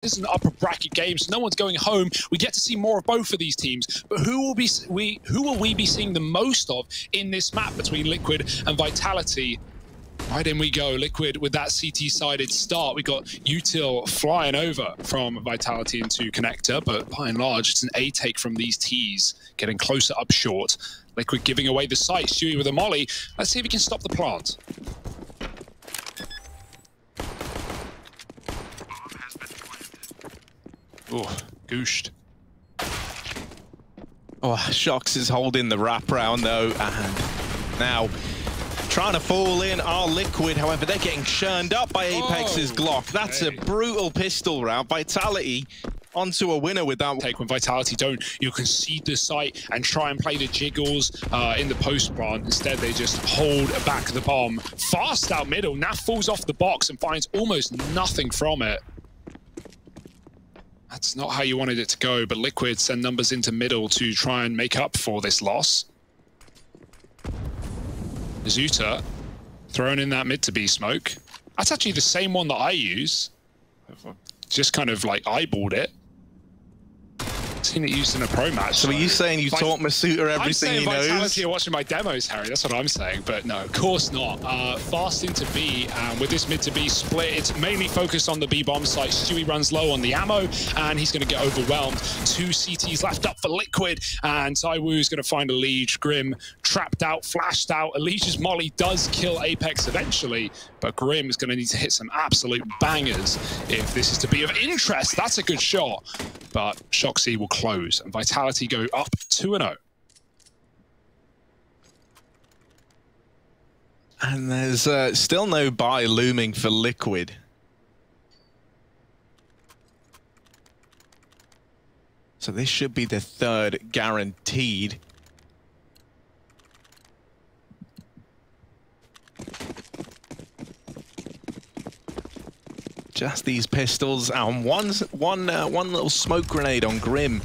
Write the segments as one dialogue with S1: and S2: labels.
S1: This is an upper bracket game, so no one's going home. We get to see more of both of these teams. But who will we be seeing the most of in this map between Liquid and Vitality? Right in we go. Liquid with that CT-sided start. We got Util flying over from Vitality into Connector, but by and large, it's an A take from these Ts, getting closer up short. Liquid giving away the site. Stewie with a molly. Let's see if he can stop the plant. Oh, gooshed.
S2: Oh, shox is holding the wraparound though, and now trying to fall in are Liquid. However, they're getting churned up by Apex's Glock. That's a brutal pistol round. Vitality onto a winner with that.
S1: Take when Vitality don't, you concede the site and try and play the jiggles in the post plant. Instead, they just hold back the bomb. Fast out middle. Naf falls off the box and finds almost nothing from it. That's not how you wanted it to go, but Liquid send numbers into middle to try and make up for this loss. Zuta throwing in that mid to B smoke. That's actually the same one that I use. Just kind of like eyeballed it. Seen it used in a pro match.
S2: So are you saying you taught Masuta everything he knows?
S1: Vitality are watching my demos, Harry. That's what I'm saying. But no, of course not. Fast into B. With this mid to B split, it's mainly focused on the B bomb site. Stewie runs low on the ammo, and he's going to get overwhelmed. 2 CTs left up for Liquid, and zywoo is going to find Elige. Grim trapped out, flashed out. Elige's molly does kill Apex eventually, but Grim is going to need to hit some absolute bangers if this is to be of interest. That's a good shot, but shox will close, and Vitality go up 2-0.
S2: And there's still no buy looming for Liquid. So this should be the 3rd guaranteed. Just these pistols and one little smoke grenade on Grim.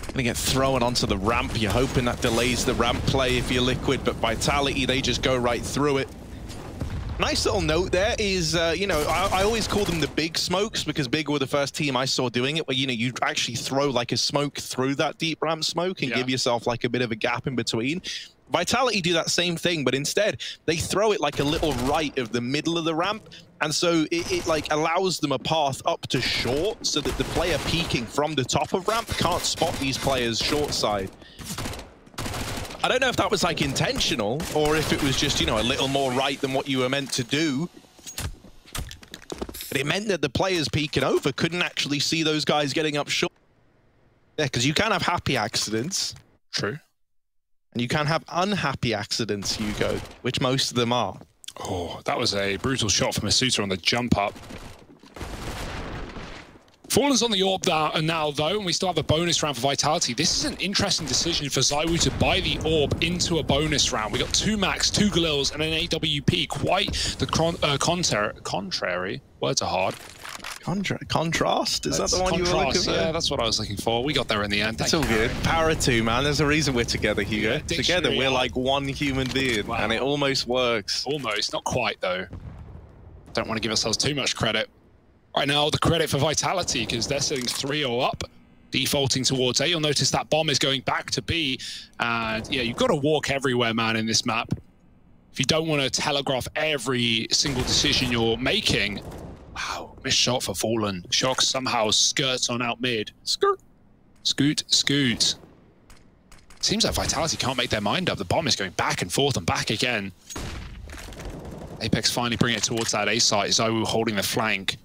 S2: Gonna get thrown onto the ramp. You're hoping that delays the ramp play if you're Liquid, but Vitality, they just go right through it. Nice little note there is, you know, I always call them the big smokes because Big were the first team I saw doing it, where, you know, you actually throw like a smoke through that deep ramp smoke and give yourself like a bit of a gap in between. Vitality do that same thing, but instead they throw it like a little right of the middle of the ramp, and so it like allows them a path up to short so that the player peeking from the top of ramp can't spot these players short side. I don't know if that was like intentional or if it was just, you know, a little more right than what you were meant to do. But it meant that the players peeking over couldn't actually see those guys getting up short. Yeah, because you can have happy accidents.
S1: True.
S2: And you can have unhappy accidents, Hugo, which most of them are.
S1: Oh, that was a brutal shot from Masuta on the jump up. Fallen's on the orb now, though, and we still have a bonus round for Vitality. This is an interesting decision for zywoo to buy the orb into a bonus round. We got 2 Max, 2 Galils, and an AWP. Quite the contrary. Words are hard.
S2: Contrast? Is that the one you were looking for?
S1: Yeah, that's what I was looking for. We got there in the end.
S2: It's all good. Power 2, man. There's a reason we're together, Hugo.
S1: Yeah,
S2: together, we're like one human being, and it almost works.
S1: Almost. Not quite, though. Don't want to give ourselves too much credit. Right now, the credit for Vitality, because they're sitting 3-0 up, defaulting towards A. You'll notice that bomb is going back to B. And yeah, you've got to walk everywhere, man, in this map. If you don't want to telegraph every single decision you're making. Wow, missed shot for Fallen. shox somehow skirts on out mid. Skirt. Scoot, scoot. Seems like Vitality can't make their mind up. The bomb is going back and forth and back again. Apex finally bring it towards that A site. zywoo holding the flank.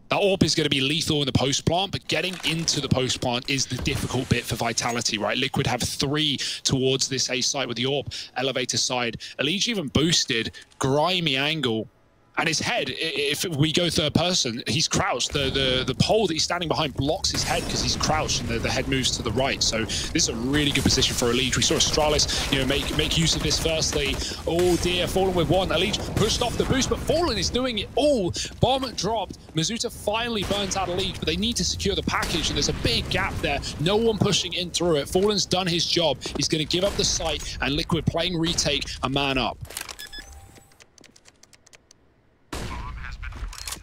S1: That orb is going to be lethal in the post plant, but getting into the post plant is the difficult bit for Vitality, right? Liquid have 3 towards this A site with the orb. Elevator side. Elige even boosted. Grimy angle. And his head, if we go 3rd person, he's crouched. The pole that he's standing behind blocks his head because he's crouched, and the head moves to the right. So this is a really good position for Elige. We saw Astralis, you know, make use of this firstly. Oh dear, Fallen with 1. Elige pushed off the boost, but Fallen is doing it all. Bomb dropped. Masuta finally burns out Elige, but they need to secure the package, and there's a big gap there. No one pushing in through it. Fallen's done his job. He's going to give up the site, and Liquid playing retake, a man up.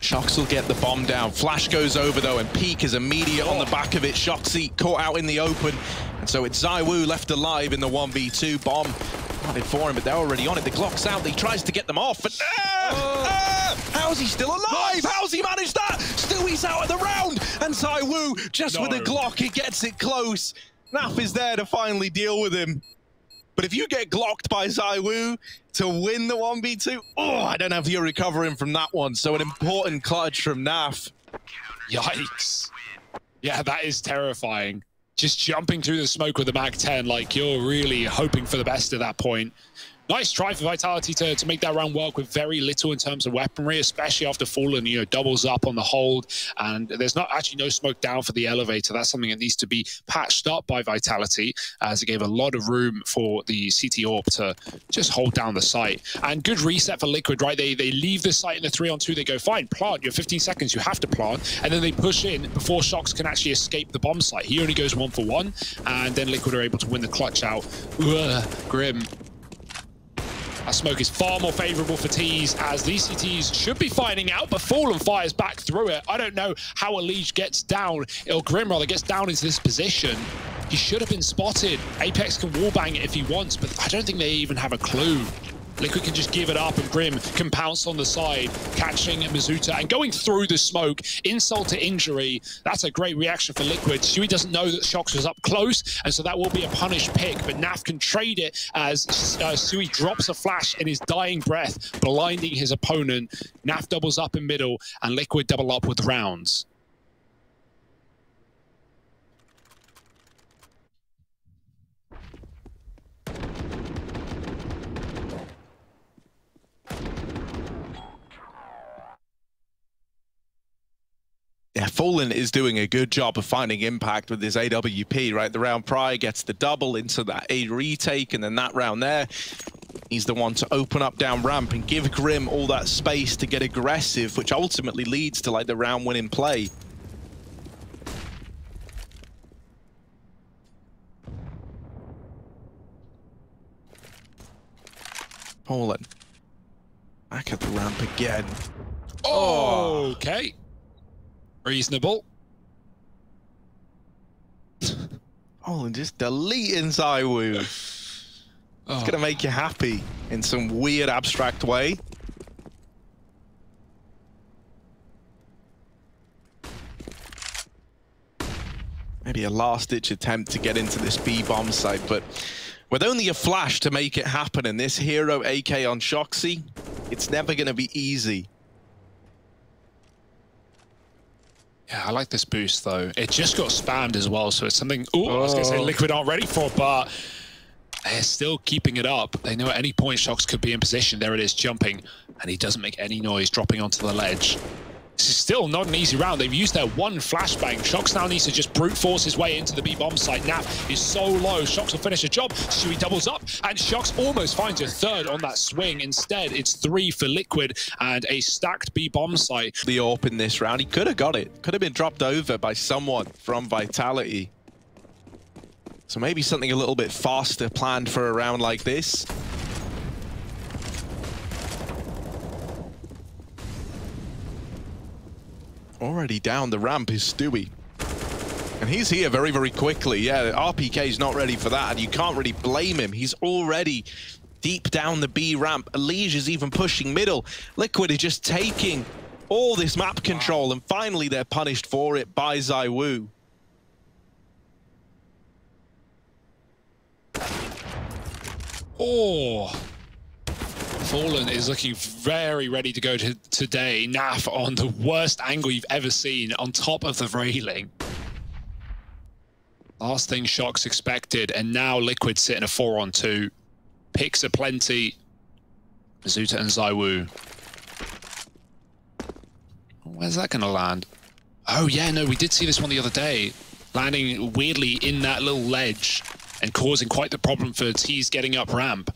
S2: shox will get the bomb down. Flash goes over though, and peek is immediate on the back of it. shox caught out in the open, and so it's zywoo left alive in the 1v2. Bomb planted for him, but they're already on it. The Glock's out. He tries to get them off, but how's he still alive? How's he managed that? Stewie's out of the round, and zywoo just with a Glock, he gets it close. Naf is there to finally deal with him. But if you get glocked by zywoo to win the 1v2, I don't know if you're recovering from that one. So an important clutch from Naf.
S1: Yikes. Yeah, that is terrifying. Just jumping through the smoke with the Mag-10, like you're really hoping for the best at that point. Nice try for Vitality to make that round work with very little in terms of weaponry, especially after Fallen, doubles up on the hold. And there's no smoke down for the elevator. That's something that needs to be patched up by Vitality, as it gave a lot of room for the CT AWP to just hold down the site. And good reset for Liquid, right? They leave the site in the 3-on-2. They go, fine, plant. You have 15 seconds. You have to plant. And then they push in before shox can actually escape the bomb site. He only goes 1-for-1. And then Liquid are able to win the clutch out. Grim. That smoke is far more favorable for tiziaN, as these CTs should be finding out, but Fallen fires back through it. I don't know how Elige gets down, or Grim rather, gets down into this position. He should have been spotted. Apex can wallbang it if he wants, but I don't think they even have a clue. Liquid can just give it up, and Grim can pounce on the side, catching Mizuta and going through the smoke. Insult to injury. That's a great reaction for Liquid. Stewie doesn't know that shox was up close, and so that will be a punished pick, but Naf can trade it as Stewie drops a flash in his dying breath, blinding his opponent. Naf doubles up in middle, and Liquid double up with rounds.
S2: Yeah, Fallen is doing a good job of finding impact with his AWP, right? The round prior gets the double into that A retake, and then that round there, he's the one to open up down ramp and give Grim all that space to get aggressive, which ultimately leads to like the round winning play. Fallen back at the ramp again.
S1: Oh, okay. Reasonable.
S2: And just deleting zywoo. It's gonna make you happy in some weird abstract way. Maybe a last-ditch attempt to get into this B bomb site, but with only a flash to make it happen, and this hero AK on shox, it's never gonna be easy.
S1: Yeah, I like this boost, though. It just got spammed as well, so it's something I was going to say Liquid aren't ready for, but they're still keeping it up. They know at any point shox could be in position. There it is, jumping, and he doesn't make any noise dropping onto the ledge. This is still not an easy round. They've used their one flashbang. shox now needs to just brute force his way into the B bomb site. Naf is so low. shox will finish a job. Stewie doubles up, and shox almost finds a third on that swing. Instead, it's 3 for Liquid and a stacked B bomb site.
S2: The AWP in this round, he could have got it. Could have been dropped over by someone from Vitality. So maybe something a little bit faster planned for a round like this. Already down the ramp is Stewie. And he's here very, very quickly. Yeah, RPK's not ready for that, and you can't really blame him. He's already deep down the B ramp. Elige is even pushing middle. Liquid is just taking all this map control, and finally they're punished for it by zywoo.
S1: Fallen is looking very ready to go today. Naf on the worst angle you've ever seen, on top of the railing. Last thing shox expected, and now Liquid sit in a 4-on-2. Picks are plenty. Mizuta and zywoo. Where's that gonna land? Oh yeah, no, we did see this one the other day. Landing weirdly in that little ledge and causing quite the problem for tiziaN getting up ramp.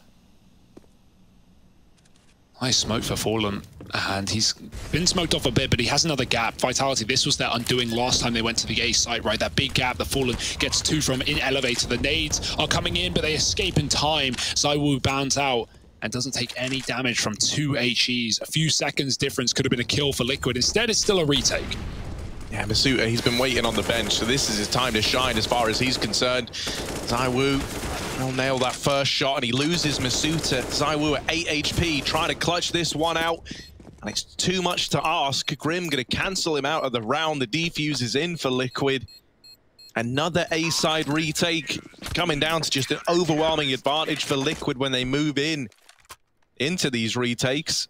S1: Nice smoke for Fallen, and he's been smoked off a bit, but he has another gap. Vitality, this was their undoing last time they went to the A site, right? That big gap that Fallen gets 2 from in elevator. The nades are coming in, but they escape in time. zywoo bounds out. and doesn't take any damage from 2 HEs. A few seconds difference could have been a kill for Liquid. Instead, it's still a retake.
S2: Yeah, mantuu, he's been waiting on the bench, so this is his time to shine as far as he's concerned. zywoo will nail that first shot, and he loses mantuu. zywoo at 8 HP, trying to clutch this one out. And it's too much to ask. Grim going to cancel him out of the round. The defuse is in for Liquid. Another A-side retake, coming down to just an overwhelming advantage for Liquid when they move into these retakes.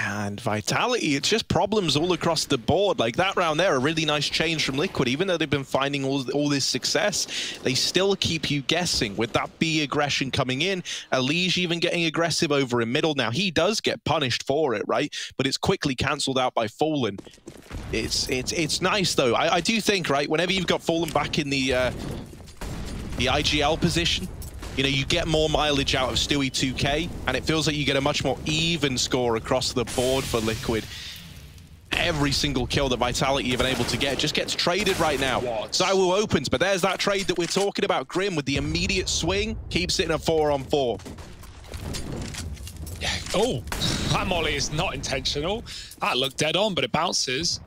S2: And Vitality, it's just problems all across the board. Like that round there, a really nice change from Liquid. Even though they've been finding all this success, they still keep you guessing with that B aggression coming in. Elige even getting aggressive over in middle. Now, he does get punished for it, right? But it's quickly cancelled out by Fallen. It's nice, though. I do think, right, whenever you've got Fallen back in the IGL position, you know, you get more mileage out of Stewie 2K, and it feels like you get a much more even score across the board for Liquid. Every single kill that Vitality have been able to get just gets traded right now. zywoo opens, but there's that trade that we're talking about. Grim with the immediate swing, keeps it in a 4-on-4.
S1: Yeah. Oh, that molly is not intentional. That looked dead on, but it bounces.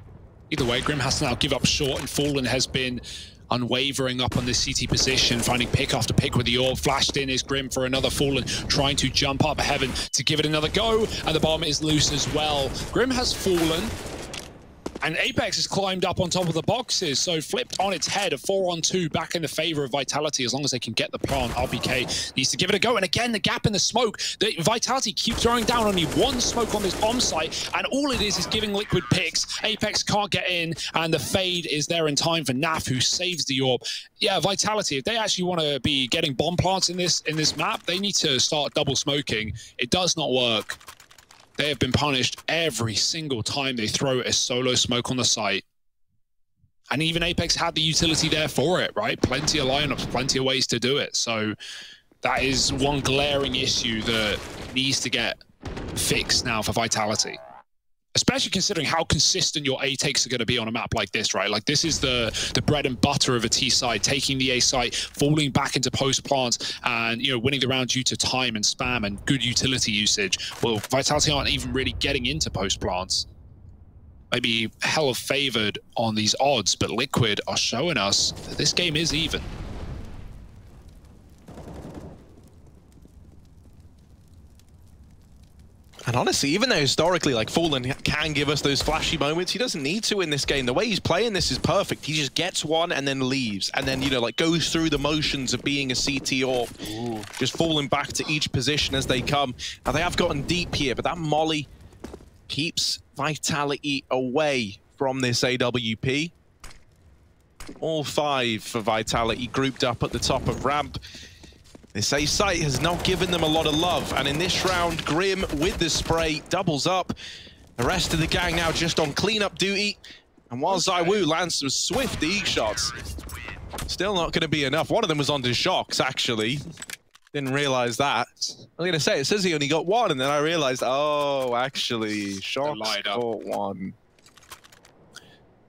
S1: Either way, Grim has to now give up short, and Fallen has been unwavering up on this CT position, finding pick after pick with the orb. Flashed in is Grim for another Fallen, trying to jump up heaven to give it another go, and the bomb is loose as well. Grim has fallen, and Apex has climbed up on top of the boxes, so flipped on its head, a 4-on-2 back in the favor of Vitality. As long as they can get the plant, RPK needs to give it a go. And again, the gap in the smoke. The Vitality keep throwing down only one smoke on this bomb site, and all it is giving Liquid picks. Apex can't get in, and the fade is there in time for Naf, who saves the orb. Yeah, Vitality, if they actually want to be getting bomb plants in this map, they need to start double smoking. It does not work. They have been punished every single time they throw a solo smoke on the site. And even Apex had the utility there for it, right? Plenty of lineups, plenty of ways to do it. So that is one glaring issue that needs to get fixed now for Vitality. Especially considering how consistent your A takes are going to be on a map like this, right? Like, this is the bread and butter of a T side, taking the A site, falling back into post plants, and, you know, winning the round due to time and spam and good utility usage. Well, Vitality aren't even really getting into post plants. Maybe hell of favored on these odds, but Liquid are showing us that this game is even.
S2: And honestly, even though historically, like, Fallen can give us those flashy moments, he doesn't need to in this game. The way he's playing this is perfect. He just gets one and then leaves. And then, you know, like, goes through the motions of being a CT or just falling back to each position as they come. Now, they have gotten deep here, but that molly keeps Vitality away from this AWP. All 5 for Vitality grouped up at the top of ramp. This A site has not given them a lot of love, and in this round, Grim with the spray doubles up. The rest of the gang now just on cleanup duty, and while zywoo lands some swift E shots, still not going to be enough. One of them was onto shox, actually. Didn't realize that. I was going to say, it says he only got 1, and then I realized, oh, actually, shox got 1.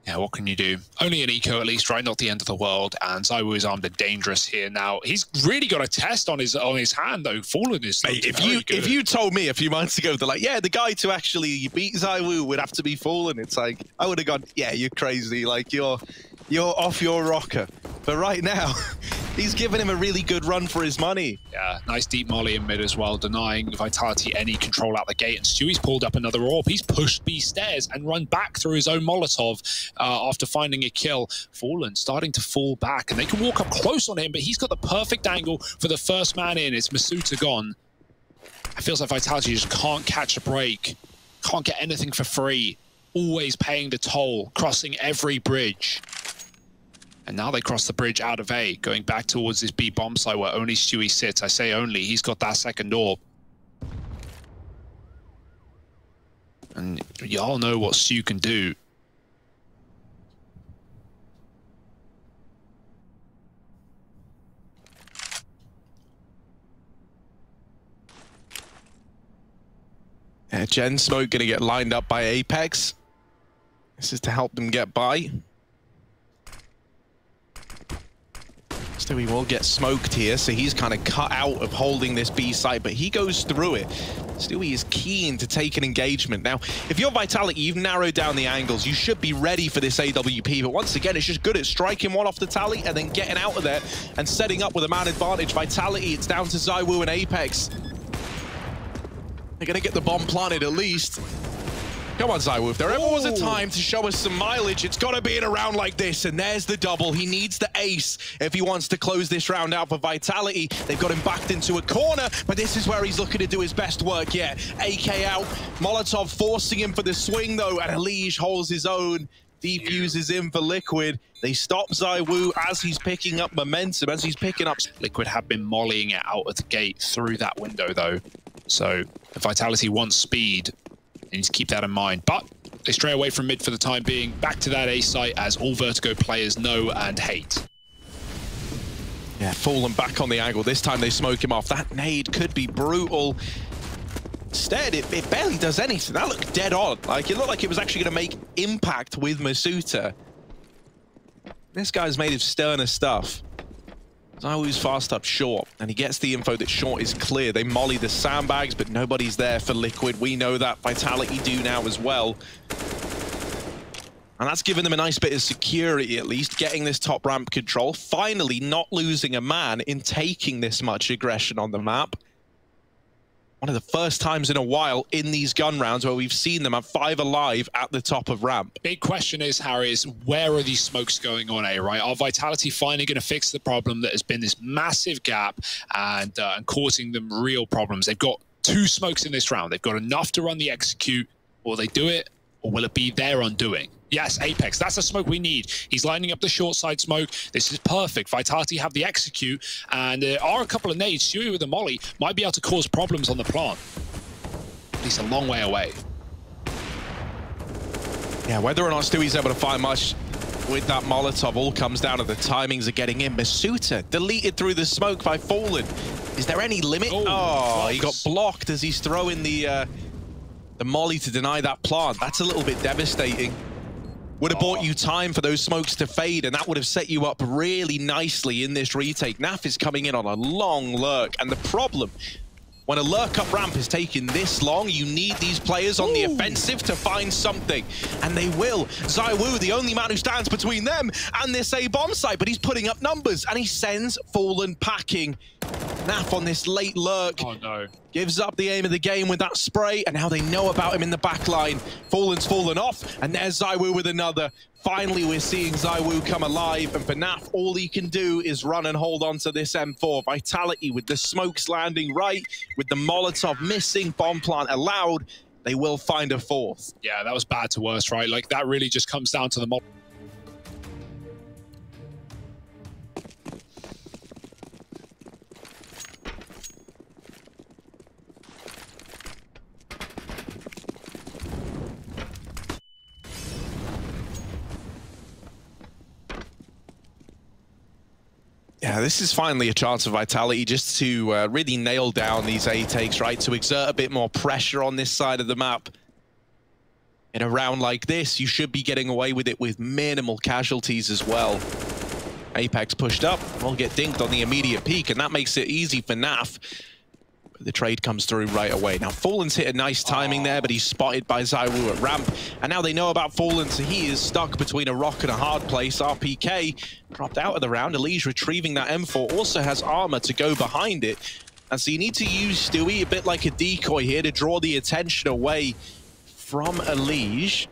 S1: Yeah, what can you do? Only an eco at least, right? Not the end of the world. And zywoo is armed and dangerous here now. He's really got a test on his hand, though. Fallen is
S2: if you told me a few months ago, they're like, yeah, the guy to actually beat zywoo would have to be Fallen. It's like, I would have gone, yeah, you're crazy. Like, you're off your rocker. But right now, he's given him a really good run for his money.
S1: Yeah, nice deep molly in mid as well, denying Vitality any control out the gate. And Stewie's pulled up another orb. He's pushed B stairs and run back through his own Molotov after finding a kill. Fallen starting to fall back, and they can walk up close on him, but he's got the perfect angle for the first man in. It's mantuu gone. It feels like Vitality just can't catch a break, can't get anything for free. Always paying the toll, crossing every bridge. And now they cross the bridge out of A, going back towards this B bomb site where only Stewie sits. I say only, he's got that second orb. And y'all know what Stu can do.
S2: Gen Smoke going to get lined up by Apex. This is to help them get by. Stewie will get smoked here, so he's kind of cut out of holding this B site, but he goes through it. Stewie is keen to take an engagement. Now, if you're Vitality, you've narrowed down the angles. You should be ready for this AWP, but once again, it's just good at striking one off the tally and then getting out of there and setting up with a man advantage. Vitality, it's down to zywoo and Apex. They're going to get the bomb planted at least. Come on, zywoo. If there ever was a time to show us some mileage, it's got to be in a round like this. And there's the double. He needs the ace if he wants to close this round out for Vitality. They've got him backed into a corner, but this is where he's looking to do his best work yet. AK out. Molotov forcing him for the swing, though, and Elige holds his own. Defuses in for Liquid. They stop zywoo as he's picking up momentum, as he's picking up.
S1: Liquid have been mollying it out of the gate through that window, though. So if Vitality wants speed, they need to keep that in mind. But they stray away from mid for the time being. Back to that A site, as all Vertigo players know and hate.
S2: Yeah, Fallen back on the angle. This time they smoke him off. That nade could be brutal. Instead, it barely does anything. That looked dead on. Like, it looked like it was actually going to make impact with masuuta. This guy's made of sterner stuff. zywoo's fast up short, and he gets the info that short is clear. They molly the sandbags, but nobody's there for Liquid. We know that. Vitality do now as well. And that's given them a nice bit of security, at least, getting this top ramp control. Finally, not losing a man in taking this much aggression on the map. One of the first times in a while in these gun rounds where we've seen them have 5 alive at the top of ramp.
S1: Big question is, Harry, is where are these smokes going on, right? Are Vitality finally going to fix the problem that has been this massive gap and causing them real problems? They've got 2 smokes in this round. They've got enough to run the execute. Will they do it, or will it be their undoing? Yes, Apex, that's the smoke we need. He's lining up the short side smoke. This is perfect. Vitality have the execute, and there are a couple of nades. Stewie with the molly might be able to cause problems on the plant. He's a long way away.
S2: Yeah, whether or not Stewie's able to find much with that Molotov all comes down to the timings of getting in. masuuta deleted through the smoke by Fallen. Is there any limit? Oh, he got blocked as he's throwing the molly to deny that plant. That's a little bit devastating. Would have bought you time for those smokes to fade, and that would have set you up really nicely in this retake. Naf is coming in on a long lurk, and the problem, when a lurk up ramp is taking this long, you need these players on the offensive to find something, and they will. zywoo, the only man who stands between them and this A-bomb site, but he's putting up numbers, and he sends Fallen packing. Naf on this late lurk.
S1: Oh no.
S2: Gives up the aim of the game with that spray, and now they know about him in the back line. Fallen's fallen off, and there's zywoo with another. Finally, we're seeing zywoo come alive, and for Naf, all he can do is run and hold on to this M4. Vitality with the smokes landing right, with the Molotov missing, bomb plant allowed. They will find a 4th.
S1: Yeah, that was bad to worse, right? Like, that really just comes down to the mob.
S2: Yeah, this is finally a chance for Vitality just to really nail down these A takes, right? To exert a bit more pressure on this side of the map. In a round like this, you should be getting away with it with minimal casualties as well. Apex pushed up, will get dinked on the immediate peak, and that makes it easy for Naf. The trade comes through right away. Now, Fallen's hit a nice timing there, but he's spotted by zywoo at ramp. And now they know about Fallen, so he is stuck between a rock and a hard place. RPK dropped out of the round. Elige retrieving that M4 also has armor to go behind it. And so you need to use Stewie a bit like a decoy here to draw the attention away from Elige.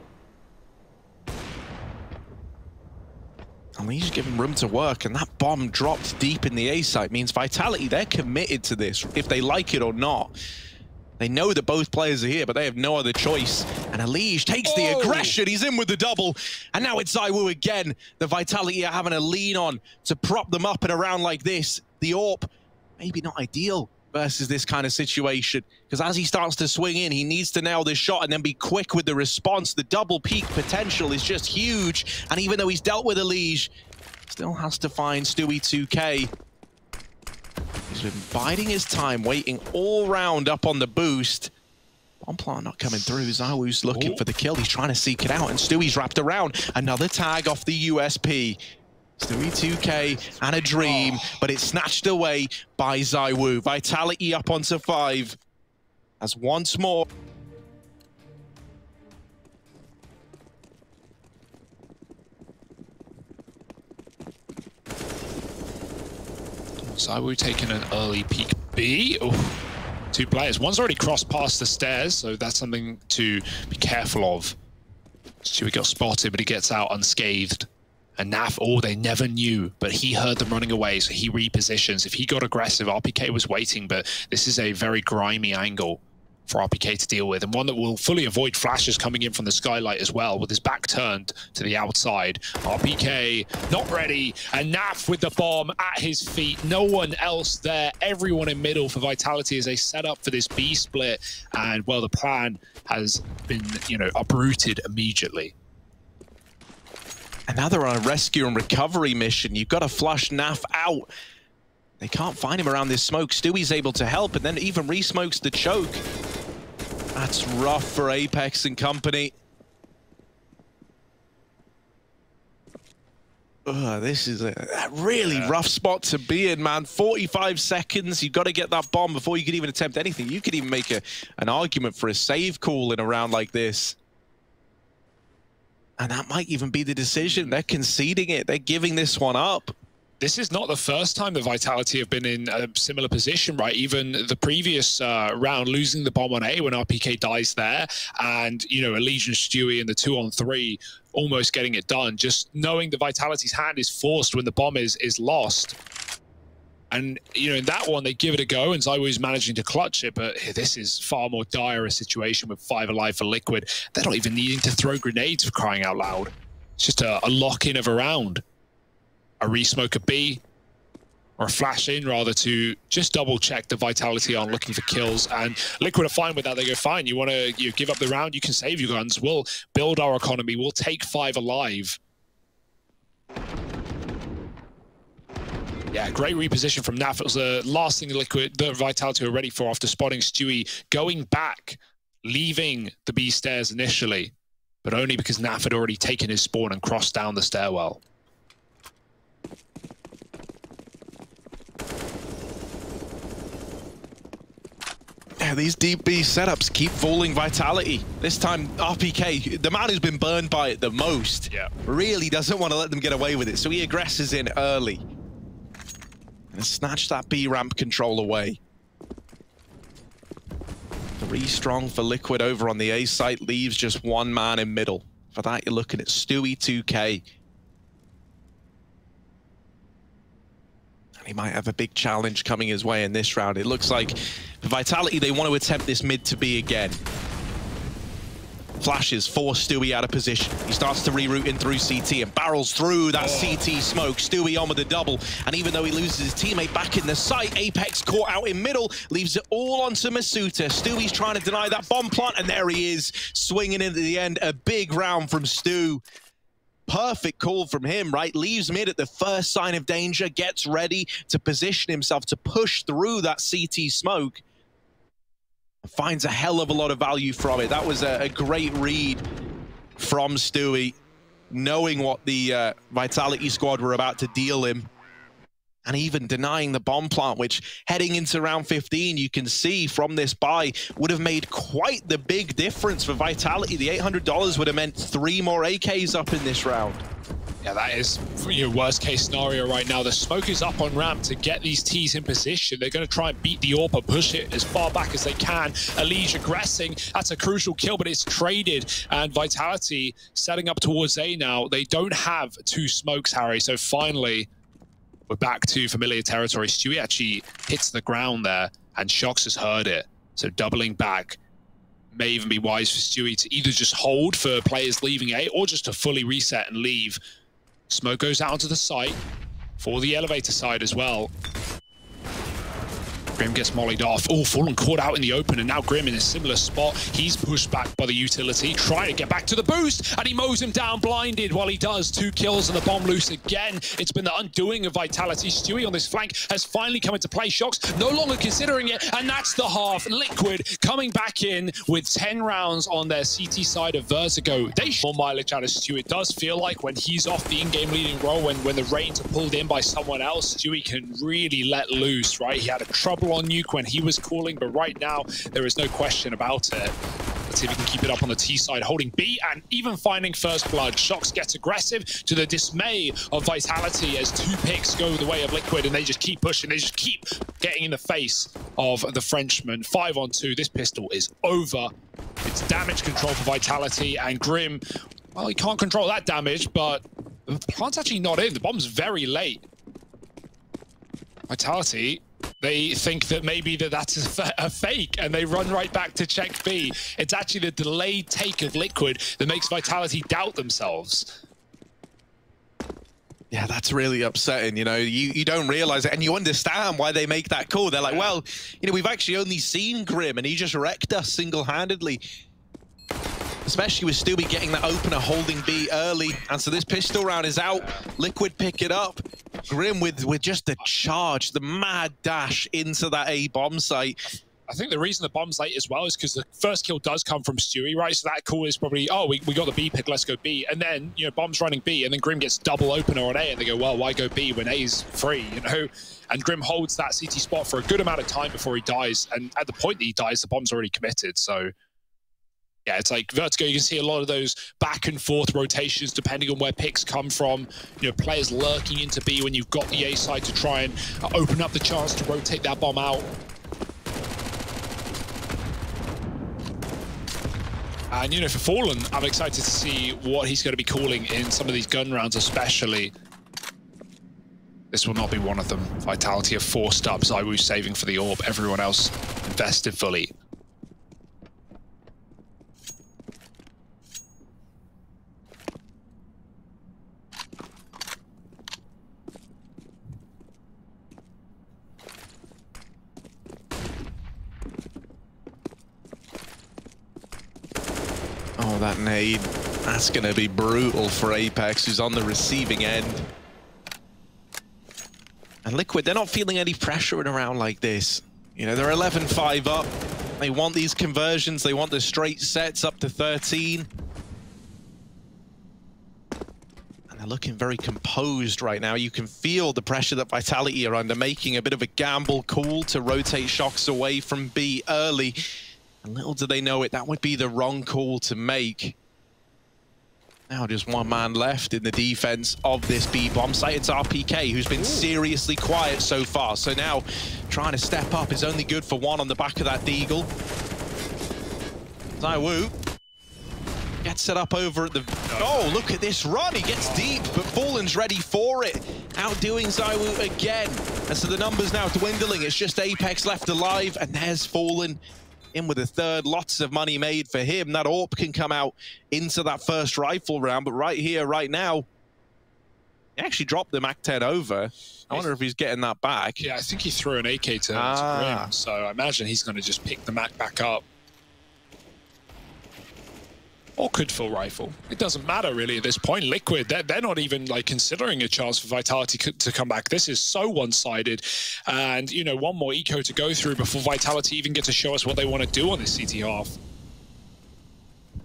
S2: Elige giving room to work, and that bomb dropped deep in the A site means Vitality, they're committed to this, if they like it or not. They know that both players are here, but they have no other choice. And Elige takes the aggression, he's in with the double, and now it's zywoo again. The Vitality are having a lean on to prop them up in a round like this. The AWP, maybe not ideal versus this kind of situation, because as he starts to swing in, he needs to nail this shot and then be quick with the response. The double peak potential is just huge, and even though he's dealt with Elige, still has to find Stewie 2K. He's been biding his time, waiting all round up on the boost. Bomb plant not coming through. zywoo's looking for the kill. He's trying to seek it out, and Stewie's wrapped around. Another tag off the USP. Stewie 2K and a dream, but it's snatched away by zywoo. Vitality up onto 5 as once more.
S1: zywoo taking an early peek B. Oof. 2 players. One's already crossed past the stairs, so that's something to be careful of. Stewie got spotted, but he gets out unscathed. And Naf, oh, they never knew, but he heard them running away, so he repositions. If he got aggressive, RPK was waiting, but this is a very grimy angle for RPK to deal with, and one that will fully avoid flashes coming in from the skylight as well, with his back turned to the outside. RPK not ready, and Naf with the bomb at his feet. No one else there. Everyone in middle for Vitality as they set up for this B split, and well, the plan has been, you know, uprooted immediately.
S2: And now they're on a rescue and recovery mission. You've got to flush Naf out. They can't find him around this smoke. Stewie's able to help, and then even re-smokes the choke. That's rough for Apex and company. This is a really rough spot to be in, man. 45 seconds. You've got to get that bomb before you can even attempt anything. You could even make an argument for a save call in a round like this. And that might even be the decision. They're conceding it. They're giving this one up.
S1: This is not the first time the Vitality have been in a similar position, right? Even the previous round, losing the bomb on A when RPK dies there, and, you know, Allegiance Stewie in the 2-on-3 almost getting it done. Just knowing the Vitality's hand is forced when the bomb is lost. And, you know, in that one, they give it a go, and zywoo's managing to clutch it, but this is far more dire a situation with 5 alive for Liquid. They're not even needing to throw grenades, for crying out loud. It's just a lock-in of a round. A re-smoke a B, or a flash in, rather, to just double-check the Vitality on looking for kills. And Liquid are fine with that. They go, fine, you want to give up the round, you can save your guns. We'll build our economy. We'll take 5 alive. Yeah, great reposition from Naf. It was the last thing the Vitality were ready for after spotting Stewie going back, leaving the B stairs initially, but only because Naf had already taken his spawn and crossed down the stairwell.
S2: Yeah, these deep B setups keep fooling Vitality. This time, RPK, the man who's been burned by it the most, really doesn't want to let them get away with it, so he aggresses in early. And snatch that B ramp control away. 3 strong for Liquid over on the A site, leaves just 1 man in middle. For that, you're looking at Stewie 2K. And he might have a big challenge coming his way in this round. It looks like for Vitality, they want to attempt this mid to B again. Flashes, force Stewie out of position. He starts to reroute in through CT and barrels through that CT smoke. Stewie on with the double. And even though he loses his teammate back in the site, Apex caught out in middle, leaves it all onto Masuta. Stewie's trying to deny that bomb plant, and there he is, swinging into the end. A big round from Stu. Perfect call from him, right? Leaves mid at the first sign of danger, gets ready to position himself to push through that CT smoke. Finds a hell of a lot of value from it. That was a great read from Stewie, knowing what the Vitality squad were about to deal him. And even denying the bomb plant, which heading into round 15, you can see from this buy, would have made quite the big difference for Vitality. The $800 would have meant 3 more AKs up in this round.
S1: Yeah, that is your worst case scenario right now. The smoke is up on ramp to get these T's in position. They're going to try and beat the AWP or push it as far back as they can. Elige aggressing. That's a crucial kill, but it's traded. And Vitality setting up towards A now. They don't have 2 smokes, Harry. So finally, we're back to familiar territory. Stewie actually hits the ground there, and shox has heard it. So doubling back may even be wise for Stewie to either just hold for players leaving A or just to fully reset and leave. Smoke goes out onto the site for the elevator side as well. Grim gets mollied off. Oh, Fallen caught out in the open, and now Grim in a similar spot. He's pushed back by the utility, trying to get back to the boost, and he mows him down blinded while he does. 2 kills and the bomb loose again. It's been the undoing of Vitality. Stewie on this flank has finally come into play. shox no longer considering it, and that's the half. Liquid coming back in with 10 rounds on their CT side of VERTIGO. They show more mileage out of Stewie. It does feel like when he's off the in-game leading role, when the reins are pulled in by someone else, Stewie can really let loose, right? He had a trouble on NUKE when he was calling, but right now there is no question about it. Let's see if he can keep it up on the T side, holding B and even finding first blood. shox gets aggressive to the dismay of Vitality as 2 picks go the way of Liquid, and they just keep pushing. They just keep getting in the face of the Frenchman. 5 on 2. This pistol is over. It's damage control for Vitality, and Grim, well, he can't control that damage, but the plant's actually not in. The bomb's very late. Vitality, they think that maybe that's a fake, and they run right back to check B. It's actually the delayed take of Liquid that makes Vitality doubt themselves.
S2: Yeah, that's really upsetting. You know, you don't realize it, and you understand why they make that call. They're like, well, you know, we've actually only seen Grim, and he just wrecked us single-handedly. Especially with Stewie getting that opener, holding B early. And so this pistol round is out. Liquid pick it up. Grim with just the charge, the mad dash into that A bomb site.
S1: I think the reason the bomb's late as well is because the first kill does come from Stewie, right? So that call is probably, oh, we got the B pick, let's go B. And then, you know, bomb's running B, and then Grim gets double opener on A, and they go, well, why go B when A's free, you know? And Grim holds that CT spot for a good amount of time before he dies. And at the point that he dies, the bomb's already committed, so... yeah, it's like VERTIGO, you can see a lot of those back and forth rotations depending on where picks come from. You know, players lurking into B when you've got the A side to try and open up the chance to rotate that bomb out. And, you know, for Fallen, I'm excited to see what he's going to be calling in some of these gun rounds especially. This will not be one of them. Vitality have forced up, zywoo saving for the orb, everyone else invested fully.
S2: Oh, that nade. That's going to be brutal for Apex, who's on the receiving end. And Liquid, they're not feeling any pressure in a round like this. You know, they're 11-5 up. They want these conversions. They want the straight sets up to 13. And they're looking very composed right now. You can feel the pressure that Vitality are under, making a bit of a gamble call to rotate shox away from B early. And little do they know it, that would be the wrong call to make. Now just one man left in the defense of this B bomb site. It's RPK, who's been seriously quiet so far. So now trying to step up is only good for one on the back of that deagle. zywoo gets set up over at the... oh, look at this run. He gets deep, but Fallen's ready for it. Outdoing zywoo again. And so the numbers now dwindling. It's just Apex left alive, and there's Fallen in with a third. Lots of money made for him. That AWP can come out into that first rifle round, but right here, right now, he actually dropped the MAC-10 over. I wonder if he's getting that back.
S1: Yeah, I think he threw an AK to Grim, so I imagine he's going to just pick the MAC back up. Or could full rifle. It doesn't matter really at this point. Liquid, they're not even like considering a chance for Vitality to come back. This is so one-sided. And, you know, one more eco to go through before Vitality even get to show us what they want to do on this CT half.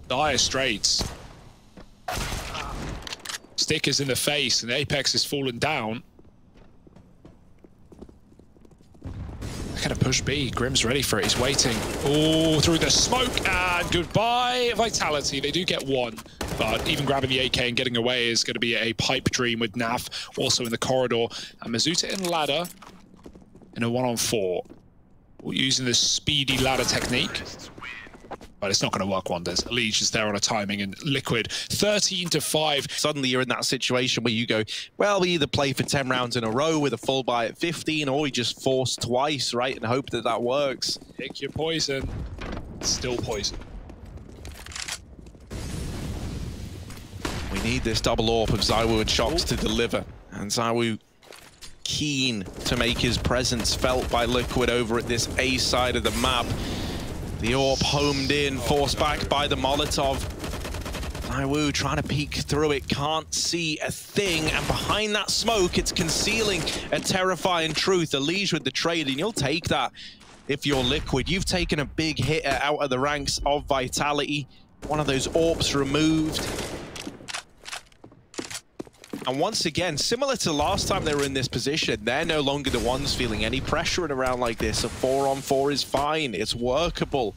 S1: Dire straits. Stick is in the face and Apex is fallen down. They're gonna push B. Grim's ready for it. He's waiting. Oh, through the smoke, and goodbye, Vitality. They do get one, but even grabbing the AK and getting away is going to be a pipe dream with Naf also in the corridor. And Mizuta in ladder in a 1-on-4. We're using this speedy ladder technique, but it's not going to work wonders. Liege is there on a timing, and Liquid 13-5.
S2: Suddenly you're in that situation where you go, well, we either play for 10 rounds in a row with a full buy at 15, or we just force twice, right, and hope that that works.
S1: Pick your poison. Still poison.
S2: We need this double AWP of zywoo and shox to deliver. And zywoo keen to make his presence felt by Liquid over at this A side of the map. The AWP homed in, forced back by the Molotov. zywoo trying to peek through it, can't see a thing, and behind that smoke, it's concealing a terrifying truth. Elige with the trade, and you'll take that if you're Liquid. You've taken a big hit out of the ranks of Vitality. One of those AWPs removed. And once again, similar to last time they were in this position, they're no longer the ones feeling any pressure in a round like this. A 4-on-4 is fine, it's workable.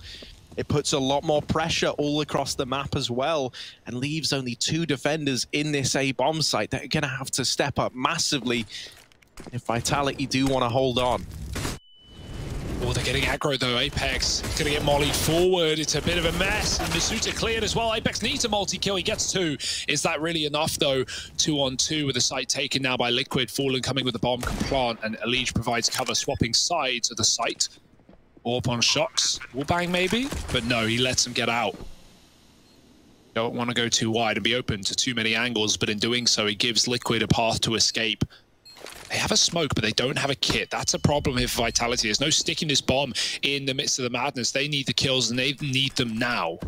S2: It puts a lot more pressure all across the map as well, and leaves only 2 defenders in this A bomb site that are gonna have to step up massively if Vitality do want to hold on.
S1: Oh, they're getting aggro though. apex is going to get mollied forward. It's a bit of a mess. And masuuta cleared as well. apex needs a multi-kill. He gets 2. Is that really enough though? 2-on-2 with the site taken now by Liquid. Fallen coming with the bomb can plant, and Elige provides cover, swapping sides of the site. AWP on shox. Wallbang maybe? But no, he lets him get out. Don't want to go too wide and be open to too many angles, but in doing so, he gives Liquid a path to escape. They have a smoke, but they don't have a kit. That's a problem here for Vitality. There's no sticking this bomb in the midst of the madness. They need the kills, and they need them now.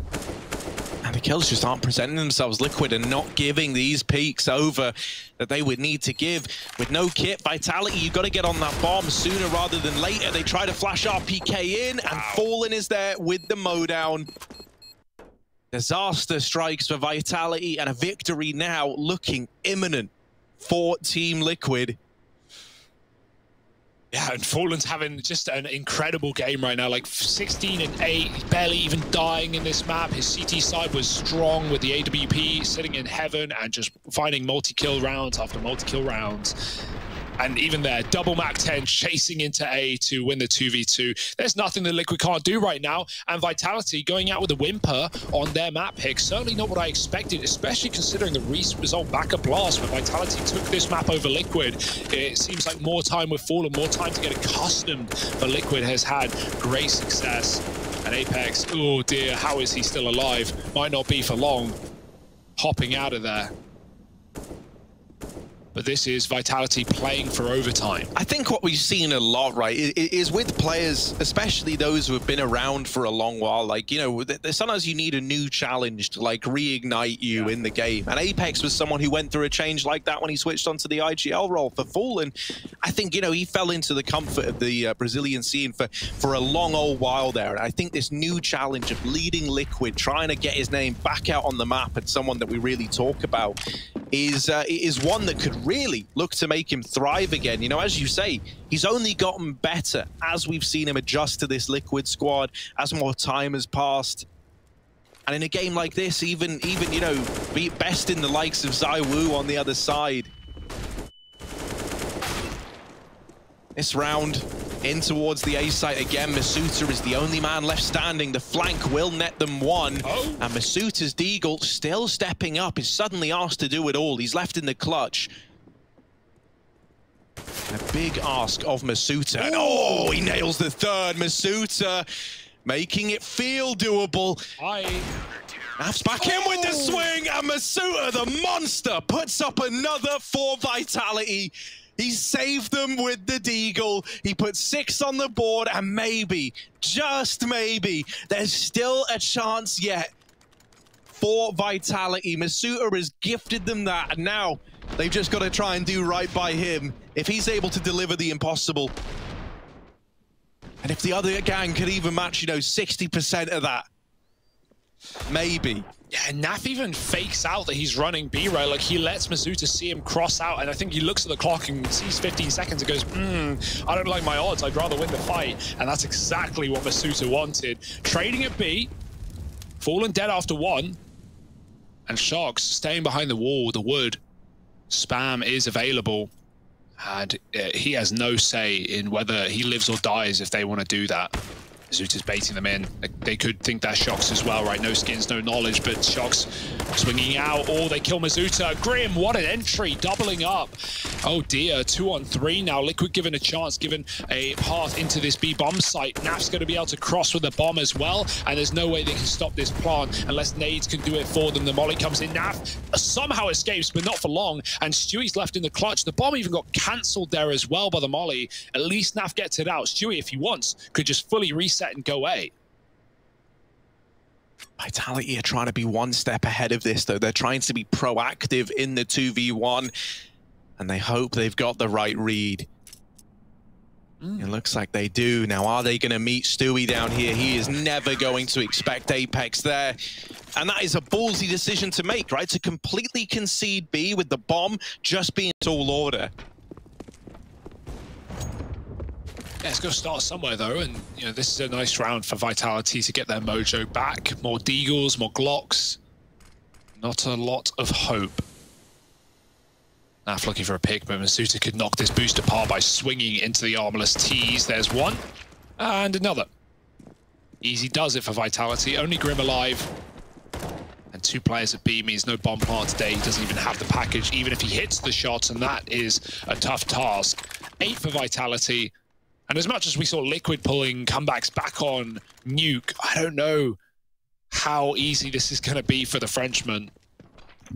S2: And the kills just aren't presenting themselves. Liquid are not giving these peaks over that they would need to give. With no kit, Vitality, you've got to get on that bomb sooner rather than later. They try to flash RPK in, and Fallen is there with the mowdown. Disaster strikes for Vitality, and a victory now looking imminent for Team Liquid.
S1: Yeah, and Fallen's having just an incredible game right now, like 16 and 8, barely even dying in this map. His CT side was strong with the AWP sitting in heaven and just finding multi-kill rounds after multi-kill rounds. And even there, double Mac 10 chasing into A to win the 2v2. There's nothing that Liquid can't do right now. And Vitality going out with a whimper on their map pick. Certainly not what I expected, especially considering the recent result back at Blast, where Vitality took this map over Liquid. It seems like more time with Fallen, more time to get accustomed. But Liquid has had great success. And apex, oh dear, how is he still alive? Might not be for long. Hopping out of there. But this is Vitality playing for overtime.
S2: I think what we've seen a lot, right, is with players, especially those who have been around for a long while, like, you know, sometimes you need a new challenge to, like, reignite you in the game. And apex was someone who went through a change like that when he switched onto the IGL role. For Fallen, I think, you know, he fell into the comfort of the Brazilian scene for a long old while there. And I think this new challenge of leading Liquid, trying to get his name back out on the map, and someone that we really talk about, is one that could really look to make him thrive again. You know, as you say, he's only gotten better as we've seen him adjust to this Liquid squad, as more time has passed. And in a game like this, even you know, be best in the likes of zywoo on the other side. This round, in towards the A site again. masuuta is the only man left standing. The flank will net them 1. And masuuta's deagle still stepping up. Is suddenly asked to do it all. He's left in the clutch. A big ask of masuuta. Oh, he nails the 3rd. masuuta making it feel doable. Naf's back in with the swing, and masuuta, the monster, puts up another for Vitality. He saved them with the deagle. He put 6 on the board, and maybe, just maybe, there's still a chance yet for Vitality. masuuta has gifted them that, and now they've just got to try and do right by him. If he's able to deliver the impossible, and if the other gang could even match, you know, 60% of that, maybe.
S1: Yeah, Naf even fakes out that he's running B, right? Like, he lets masuuta see him cross out, and I think he looks at the clock and sees 15 seconds and goes, I don't like my odds, I'd rather win the fight. And that's exactly what masuuta wanted. Trading at B, Fallen dead after 1, and shox staying behind the wall, the wood. Spam is available, and he has no say in whether he lives or dies if they want to do that. masuuta's baiting them in. They could think that shox as well, right? No skins, no knowledge, but shox Swinging out, oh, they kill Mizuta. Grim, what an entry, doubling up. Oh dear, 2-on-3 now. Liquid given a chance, given a path into this B bomb site. Naf's going to be able to cross with the bomb as well, and there's no way they can stop this plant unless nades can do it for them. The molly comes in. Naf somehow escapes, but not for long, and Stewie's left in the clutch. The bomb even got cancelled there as well by the molly. At least Naf gets it out. Stewie, if he wants, could just fully reset and go A.
S2: Vitality are trying to be one step ahead of this, though. They're trying to be proactive in the 2v1, and they hope they've got the right read. It looks like they do. Now, are they going to meet Stewie down here? He is never going to expect Apex there. And that is a ballsy decision to make, right? To completely concede B with the bomb just being tall order.
S1: Yeah, it's got to start somewhere, though, and you know this is a nice round for Vitality to get their mojo back. More Deagles, more Glocks. Not a lot of hope. Naf looking for a pick, but Mizuta could knock this boost apart by swinging into the armorless tees. There's one, and another. Easy does it for Vitality. Only Grim alive. And 2 players at B means no bomb plant today. He doesn't even have the package, even if he hits the shots, and that is a tough task. 8 for Vitality. And as much as we saw Liquid pulling comebacks back on NUKE, I don't know how easy this is going to be for the Frenchman.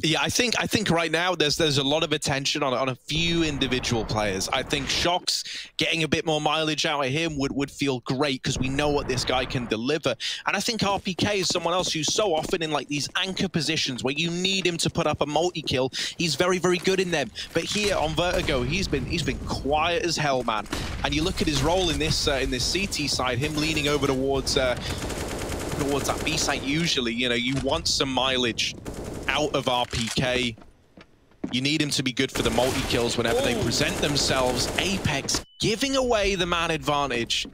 S2: Yeah, I think right now there's a lot of attention on a few individual players. I think shox getting a bit more mileage out of him would feel great because we know what this guy can deliver. And I think RPK is someone else who's so often in like these anchor positions where you need him to put up a multi-kill. He's very, very good in them. But here on VERTIGO, he's been quiet as hell, man. And you look at his role in this CT side, him leaning over towards that B site. Usually, you know, you want some mileage out of RPK. You need him to be good for the multi-kills whenever they present themselves. Apex giving away the man advantage.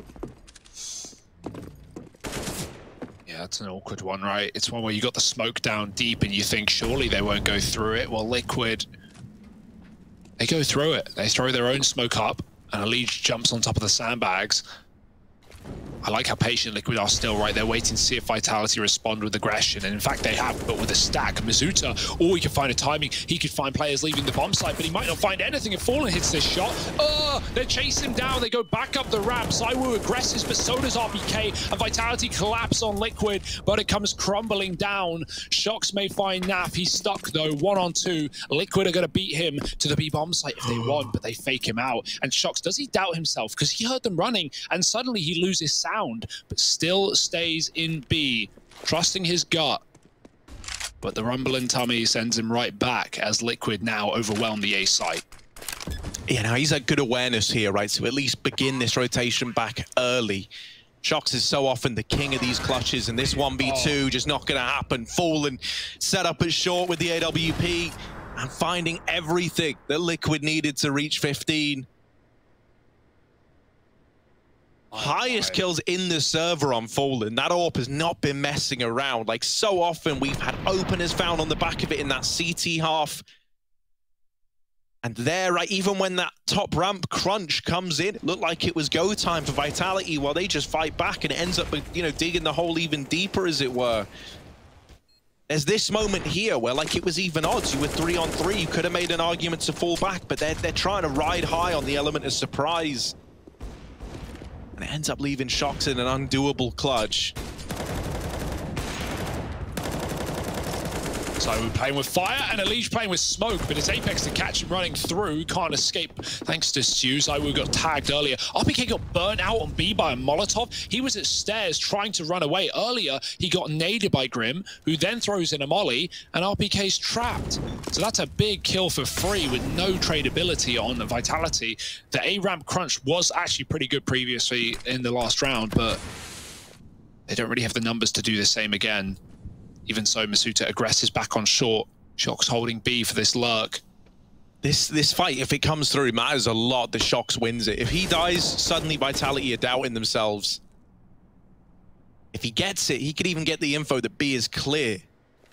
S1: Yeah, that's an awkward one, right? It's one where you got the smoke down deep and you think surely they won't go through it. Well, Liquid, they go through it. They throw their own smoke up and Elige jumps on top of the sandbags. I like how patient Liquid are still, right? They're waiting to see if Vitality respond with aggression. And in fact, they have, but with a stack. Mizuta, he could find a timing. He could find players leaving the bomb site, but he might not find anything if Fallen hits this shot. They're chasing him down. They go back up the ramp. zywoo aggresses, but so does RPK. And Vitality collapse on Liquid, but it comes crumbling down. shox may find Naf. He's stuck, though. 1-on-2. Liquid are going to beat him to the B bomb site if they want, but they fake him out. And shox, does he doubt himself? Because he heard them running, and suddenly he loses sound. But still stays in B, trusting his gut. But the rumbling tummy sends him right back as Liquid now overwhelm the A site.
S2: Yeah, now he's at good awareness here, right? So at least begin this rotation back early. shox is so often the king of these clutches, and this 1v2 just not going to happen. Fallen set up as short with the AWP and finding everything that Liquid needed to reach 15. Highest kills in the server on Fallen. That AWP has not been messing around. Like so often we've had openers found on the back of it in that CT half. And there, right, even when that top ramp crunch comes in, it looked like it was go time for Vitality while they just fight back and it ends up, you know, digging the hole even deeper, as it were. There's this moment here where, like, it was even odds. You were 3-on-3. You could have made an argument to fall back, but they're trying to ride high on the element of surprise. And it ends up leaving shox in an undoable clutch.
S1: So we're playing with fire and Elige playing with smoke, but it's Apex to catch him running through. Can't escape thanks to Stew. zywoo got tagged earlier. RPK got burnt out on B by a Molotov. He was at stairs trying to run away. Earlier, he got naded by Grim, who then throws in a molly, and RPK's trapped. So that's a big kill for free with no tradability on the Vitality. The A-ramp crunch was actually pretty good previously in the last round, but they don't really have the numbers to do the same again. Even so, Mizuta aggresses back on short. shox holding B for this lurk.
S2: This fight, if it comes through, matters a lot. The shox wins it. If he dies, suddenly Vitality are doubting themselves. If he gets it, he could even get the info that B is clear.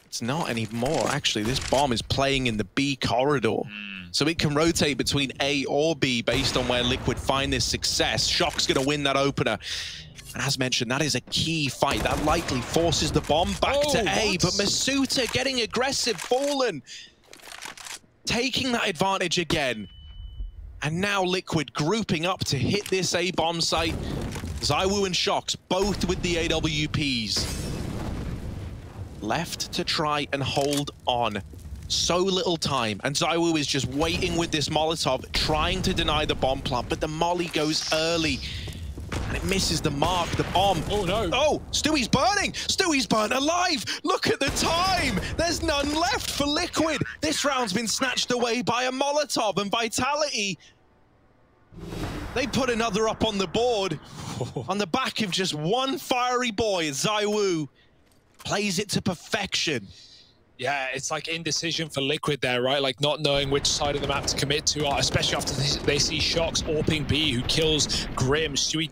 S2: It's not anymore, actually. This bomb is playing in the B corridor. So it can rotate between A or B based on where Liquid find this success. shox going to win that opener. And as mentioned, that is a key fight. That likely forces the bomb back to A, but masuuta getting aggressive, Fallen taking that advantage again. And now Liquid grouping up to hit this A bomb site. zywoo and shox both with the AWPs. Left to try and hold on. So little time, and zywoo is just waiting with this Molotov, trying to deny the bomb plant, but the molly goes early. And it misses the mark, the bomb.
S1: Oh no.
S2: Oh, Stewie's burning! Stewie's burnt alive! Look at the time! There's none left for Liquid! This round's been snatched away by a Molotov, and Vitality, they put another up on the board. On the back of just one fiery boy, zywoo plays it to perfection.
S1: Yeah, it's like indecision for Liquid there, right? Like not knowing which side of the map to commit to, especially after they see shox AWPing B, who kills Grim. Stewie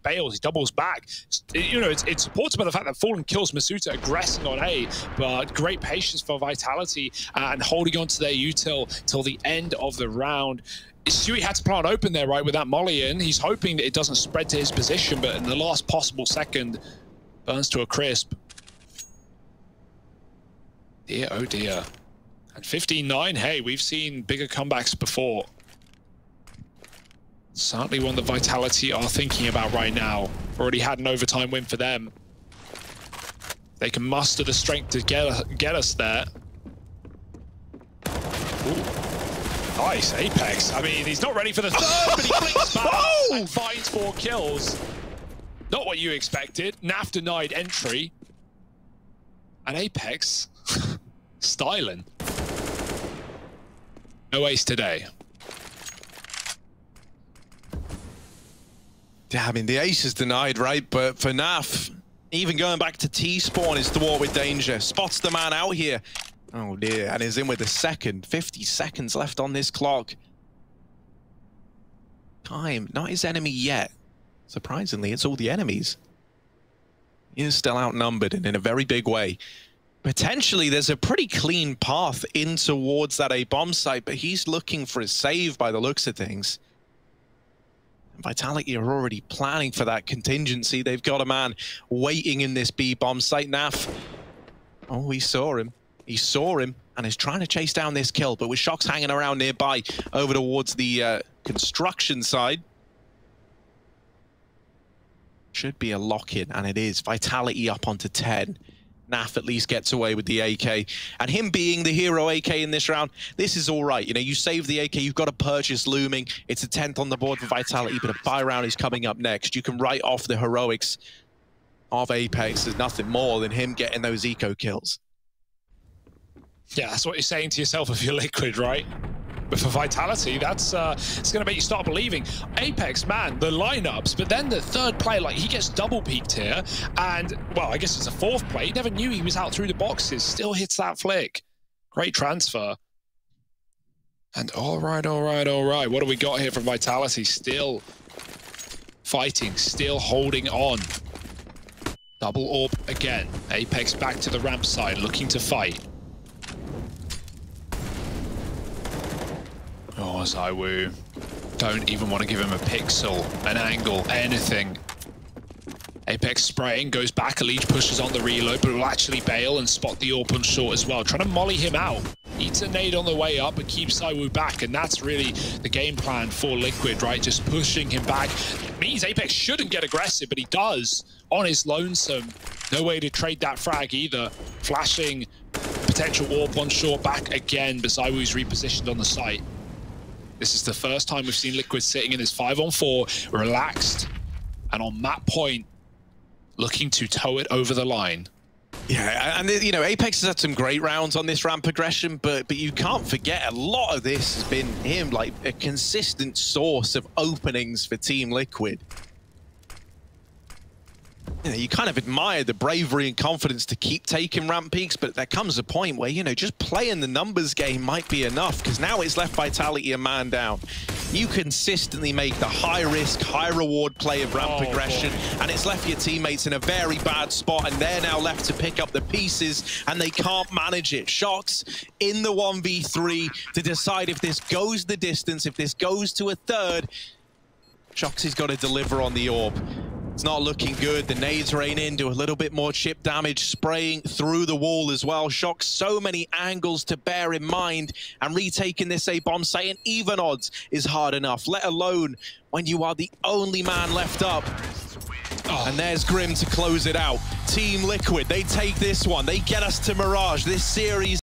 S1: bails, he doubles back. You know, it's supported by the fact that Fallen kills masuuta aggressing on A, but great patience for Vitality and holding on to their util till the end of the round. Stewie had to plant open there, right, with that molly in. He's hoping that it doesn't spread to his position, but in the last possible second, burns to a crisp. Dear, oh dear. And 15-9, hey, we've seen bigger comebacks before. Certainly one that Vitality are thinking about right now. Already had an overtime win for them. They can muster the strength to get us there. Ooh. Nice, jaCkz. I mean, he's not ready for the third, but he clicks back and finds 4 kills. Not what you expected. NAF denied entry. And jaCkz... styling. No ace today.
S2: Yeah, I mean, the ace is denied, right? But for NAF, even going back to T-spawn is thwart with danger. Spots the man out here. Oh dear, and is in with the second. 50 seconds left on this clock. Time, not his enemy yet. Surprisingly, it's all the enemies. He is still outnumbered and in a very big way. Potentially, there's a pretty clean path in towards that A bomb site, but he's looking for a save by the looks of things. And Vitality are already planning for that contingency. They've got a man waiting in this B bomb site. NAF, oh, he saw him. He saw him and is trying to chase down this kill, but with shox hanging around nearby over towards the construction side. Should be a lock-in, and it is. Vitality up onto 10. NAF at least gets away with the AK. And him being the hero AK in this round, this is all right. You know, you save the AK, you've got a purchase looming. It's a 10th on the board for Vitality, but a buy round is coming up next. You can write off the heroics of jaCkz as nothing more than him getting those eco kills.
S1: Yeah, that's what you're saying to yourself if you're Liquid, right? But for Vitality, that's it's going to make you start believing. jaCkz, man, the lineups, but then the third play, like, he gets double peaked here, and, well, I guess it's a 4th play. He never knew he was out through the boxes, still hits that flick. Great transfer. And all right. What do we got here from Vitality? Still fighting, still holding on. Double AWP again. jaCkz back to the ramp side, looking to fight. Oh, zywoo. Don't even want to give him a pixel, an angle, anything. jaCkz spraying, goes back, Elite pushes on the reload, but will actually bail and spot the AWP on short as well. Trying to molly him out. Eats a nade on the way up, but keeps zywoo back, and that's really the game plan for Liquid, right? Just pushing him back. It means jaCkz shouldn't get aggressive, but he does on his lonesome. No way to trade that frag either. Flashing potential AWP on short back again, but zywoo's repositioned on the site. This is the first time we've seen Liquid sitting in this 5-on-4, relaxed, and on that point, looking to tow it over the line.
S2: Yeah, and you know, jaCkz has had some great rounds on this ramp progression, but you can't forget a lot of this has been him, like a consistent source of openings for Team Liquid. You know, you kind of admire the bravery and confidence to keep taking ramp peaks, but there comes a point where, you know, just playing the numbers game might be enough, because now it's left Vitality a man down. You consistently make the high-risk, high-reward play of ramp progression, and it's left your teammates in a very bad spot, and they're now left to pick up the pieces, and they can't manage it. shox in the 1v3 to decide if this goes the distance, if this goes to a third. shox has got to deliver on the AWP. It's not looking good. The nades rain in, do a little bit more chip damage, spraying through the wall as well. shox, so many angles to bear in mind, and retaking this A bomb, saying even odds is hard enough, let alone when you are the only man left up. Oh. And there's Grim to close it out. Team Liquid, they take this one. They get us to Mirage. This series